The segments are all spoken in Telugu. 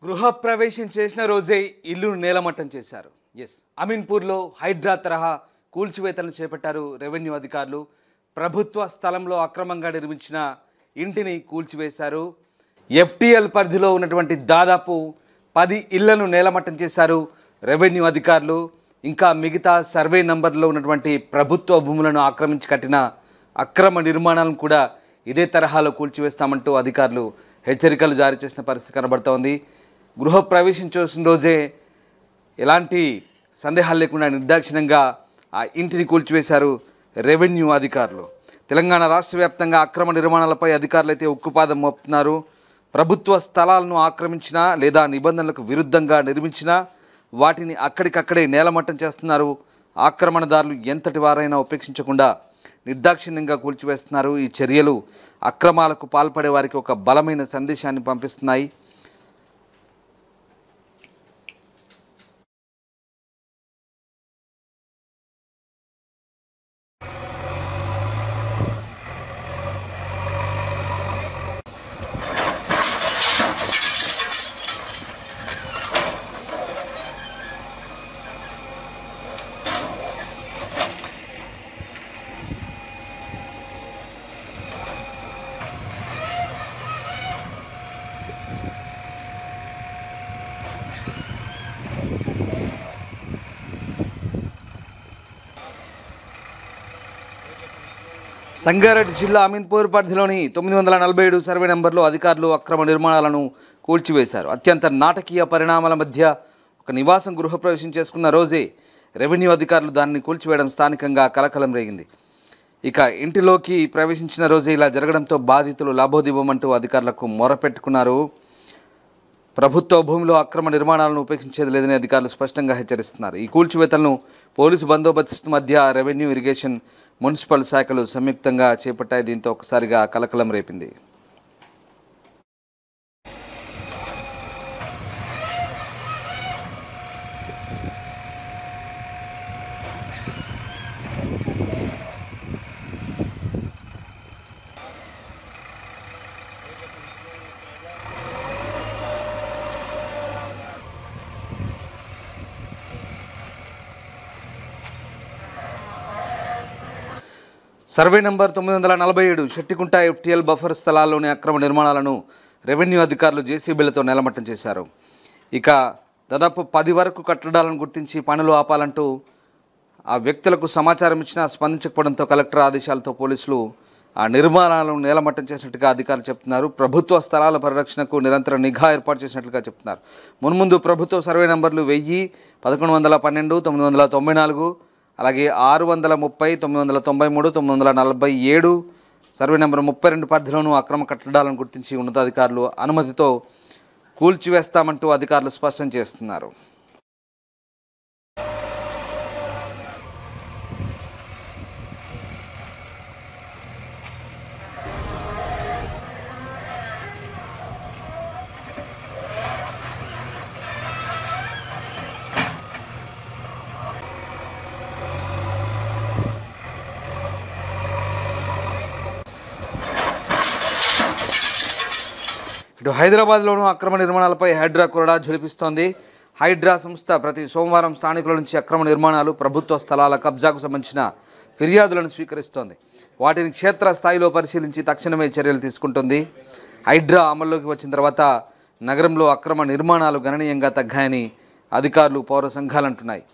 గృహప్రవేశం చేసిన రోజే ఇల్లును నేలమట్టం చేశారు. అమీన్పూర్లో హైడ్రా తరహా కూల్చివేతలను చేపట్టారు రెవెన్యూ అధికారులు. ప్రభుత్వ స్థలంలో అక్రమంగా నిర్మించిన ఇంటిని కూల్చివేశారు. ఎఫ్టీఎల్ పరిధిలో ఉన్నటువంటి దాదాపు 10 ఇళ్లను నేలమట్టం చేశారు రెవెన్యూ అధికారులు. ఇంకా మిగతా సర్వే నంబర్లో ఉన్నటువంటి ప్రభుత్వ భూములను ఆక్రమించి కట్టిన అక్రమ నిర్మాణాలను కూడా ఇదే తరహాలో కూల్చివేస్తామంటూ అధికారులు హెచ్చరికలు జారీ చేసిన పరిస్థితి కనబడుతోంది. గృహప్రవేశం చేసిన రోజే ఎలాంటి సందేహాలు లేకుండా నిర్దాక్షిణ్యంగా ఆ ఇంటిని కూల్చివేశారు రెవెన్యూ అధికారులు. తెలంగాణ రాష్ట్ర వ్యాప్తంగా అక్రమ నిర్మాణాలపై అధికారులు అయితే ఉక్కుపాదం మోపుతున్నారు. ప్రభుత్వ స్థలాలను ఆక్రమించినా లేదా నిబంధనలకు విరుద్ధంగా నిర్మించినా వాటిని అక్కడికక్కడే నేలమట్టం చేస్తున్నారు. ఆక్రమణదారులు ఎంతటి వారైనా ఉపేక్షించకుండా నిర్దాక్షిణ్యంగా కూల్చివేస్తున్నారు. ఈ చర్యలు అక్రమాలకు పాల్పడే వారికి ఒక బలమైన సందేశాన్ని పంపిస్తున్నాయి. సంగారెడ్డి జిల్లా అమీన్పూర్ పరిధిలోని 947 సర్వే నెంబర్లో అధికారులు అక్రమ నిర్మాణాలను కూల్చివేశారు. అత్యంత నాటకీయ పరిణామాల మధ్య ఒక నివాసం గృహప్రవేశం చేసుకున్న రోజే రెవెన్యూ అధికారులు దానిని కూల్చివేయడం స్థానికంగా కలకలం రేగింది. ఇక ఇంటిలోకి ప్రవేశించిన రోజే ఇలా జరగడంతో బాధితులు లాభోదివ్వమంటూ అధికారులకు మొరపెట్టుకున్నారు. ప్రభుత్వ భూమిలో అక్రమ నిర్మాణాలను ఉపేక్షించేది లేదని అధికారులు స్పష్టంగా హెచ్చరిస్తున్నారు. ఈ కూల్చివేతలను పోలీసు బందోబస్తు మధ్య రెవెన్యూ, ఇరిగేషన్, మున్సిపల్ శాఖలు సంయుక్తంగా చేపట్టాయి. దీంతో ఒకసారిగా కలకలం రేపింది. సర్వే నంబర్ 947 షెట్టికుంట ఎఫ్టీఎల్ బఫర్ స్థలాల్లోని అక్రమ నిర్మాణాలను రెవెన్యూ అధికారులు జేసీబీలతో నేలమట్టం చేశారు. ఇక దాదాపు 10 వరకు కట్టడాలను గుర్తించి పనులు ఆపాలంటూ ఆ వ్యక్తులకు సమాచారం ఇచ్చినా స్పందించకపోవడంతో కలెక్టర్ ఆదేశాలతో పోలీసులు ఆ నిర్మాణాలను నేలమట్టం చేసినట్టుగా అధికారులు చెప్తున్నారు. ప్రభుత్వ స్థలాల పరిరక్షణకు నిరంతర నిఘా ఏర్పాటు చేసినట్లుగా చెప్తున్నారు. మున్ముందు ప్రభుత్వ సర్వే నంబర్లు 1000, 1112, 994, అలాగే 630, 993, 947 సర్వే నెంబర్ 32 పరిధిలోనూ అక్రమ కట్టడాలను గుర్తించి ఉన్నతాధికారులు అనుమతితో కూల్చివేస్తామంటూ అధికారులు స్పష్టం చేస్తున్నారు. ఇటు హైదరాబాద్లోనూ అక్రమ నిర్మాణాలపై హైడ్రా కొరడా ఝులిపిస్తోంది. హైడ్రా సంస్థ ప్రతి సోమవారం స్థానికుల నుంచి అక్రమ నిర్మాణాలు, ప్రభుత్వ స్థలాల కబ్జాకు సంబంధించిన ఫిర్యాదులను స్వీకరిస్తోంది. వాటిని క్షేత్రస్థాయిలో పరిశీలించి తక్షణమే చర్యలు తీసుకుంటుంది. హైడ్రా అమల్లోకి వచ్చిన తర్వాత నగరంలో అక్రమ నిర్మాణాలు గణనీయంగా తగ్గాయని అధికారులు, పౌర సంఘాలు అంటున్నాయి.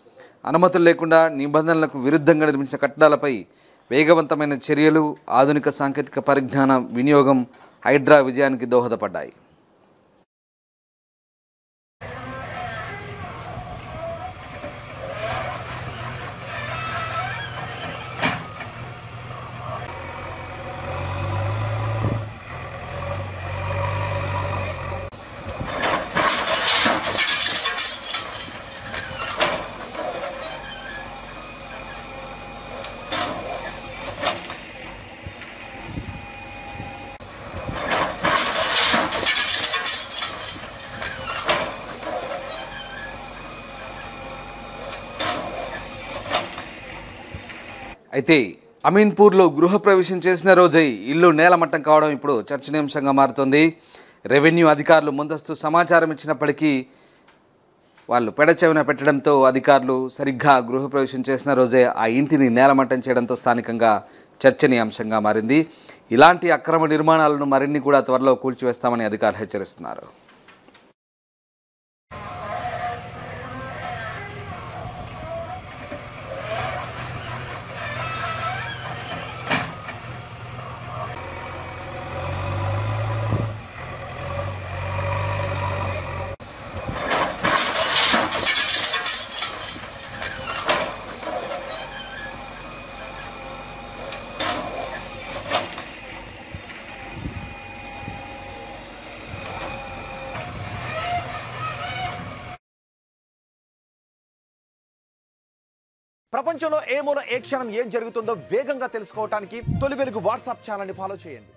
అనుమతులు లేకుండా నిబంధనలకు విరుద్ధంగా నిర్మించిన కట్టడాలపై వేగవంతమైన చర్యలు, ఆధునిక సాంకేతిక పరిజ్ఞాన వినియోగం హైడ్రా విజయానికి దోహదపడ్డాయి. అయితే అమీన్పూర్లో గృహప్రవేశం చేసిన రోజై ఇల్లు నేలమట్టం కావడం ఇప్పుడు చర్చనీయాంశంగా మారుతోంది. రెవెన్యూ అధికారులు ముందస్తు సమాచారం ఇచ్చినప్పటికీ వాళ్ళు పెడచెవిన పెట్టడంతో అధికారులు సరిగ్గా గృహప్రవేశం చేసిన రోజే ఆ ఇంటిని నేలమట్టం చేయడంతో స్థానికంగా చర్చనీయాంశంగా మారింది. ఇలాంటి అక్రమ నిర్మాణాలను మరిన్ని కూడా త్వరలో కూల్చివేస్తామని అధికారులు హెచ్చరిస్తున్నారు. ప్రపంచంలో ఏ మూల ఏ క్షణం ఏం జరుగుతుందో వేగంగా తెలుసుకోవడానికి తొలి వెలుగు వాట్సాప్ ఛానల్ని ఫాలో చేయండి.